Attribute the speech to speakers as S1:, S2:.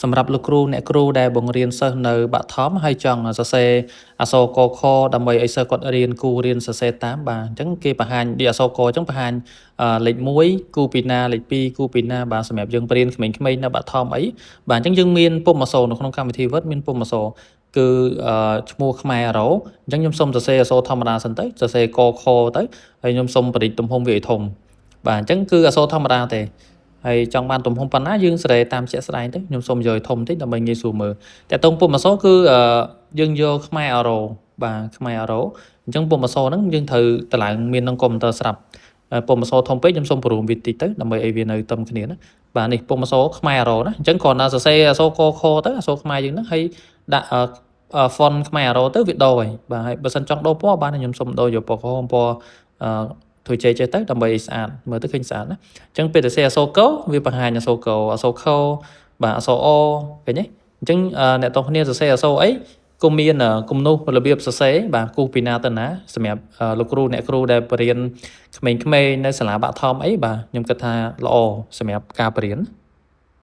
S1: សម្រាប់លោកគ្រូអ្នកគ្រូដែលបង្រៀនសិស្សនៅបឋមហើយចង់សរសេរអក្សរកខដើម្បីឲ្យសិស្សគាត់រៀនគូរៀនសរសេរតាមបាទអញ្ចឹងគេបង្ហាញដូចអក្សរកអញ្ចឹងបង្ហាញលេខ1គូពីណាលេខ2គូពីណាបាទសម្រាប់យើងបរៀនក្មេងៗនៅបឋមអីបាទអញ្ចឹងយើងមានពុម្ពអក្សរនៅក្នុងកម្មវិធី Word មានពុម្ពអក្សរគឺឈ្មោះខ្មែរអារ៉ូអញ្ចឹងខ្ញុំសូមសរសេរអក្សរធម្មតាសិនទៅសរសេរកខទៅហើយខ្ញុំសូមបរិទ្ធទំហំវាឲ្យធំបាទអញ្ចឹងគឺអក្សរធម្មតាទេហើយចង់បានទំហំប៉ុណ្ណាយើងសេរីតាមជាក់ស្ដែងទៅខ្ញុំសូមយកឲ្យធំតិចដើម្បីងាយស្រួលមើលតែតុងពុម្ពអក្សរគឺយើងយកខ្មែរអារ៉ូបាទខ្មែរអារ៉ូអញ្ចឹងពុម្ពអក្សរហ្នឹងយើងត្រូវតម្លើងមានក្នុងកុំព្យូទ័រស្រាប់ពុម្ពអក្សរធំពេកខ្ញុំសូមពង្រួមវាតិចទៅដើម្បីឲ្យវានៅទំគ្នាណាបាទនេះពុម្ពអក្សរខ្មែរអារ៉ូណាអញ្ចឹងគ្រាន់តែសរសេរអក្សរកខទៅអក្សរខ្មែរយើងហ្នឹងហើយដាក់font ខ្មែរអារ៉ូទៅវាដូរហើយបាទហើយបើសិនចង់ដូរពណ៌បានខ្ញុំសូមដូរយកពណ៌ក្រហមពណ៌ធ្វើចេះទៅដើម្បីស្អាតមើលទៅឃើញស្អាតណាអញ្ចឹងពេលសរសេរអក្សរកវាបង្ហាញអក្សរកអក្សរខបាទអក្សរអឃើញទេអញ្ចឹងអ្នកទាំងគ្នាសរសេរអក្សរអីក៏មានគំនូសរបៀបសរសេរបាទគូពីណាទៅណាសម្រាប់លោកគ្រូអ្នកគ្រូដែលបរៀនក្មេងៗនៅសាលាបឋមអីបាទខ្ញុំគិតថាល្អសម្រាប់ការបរៀន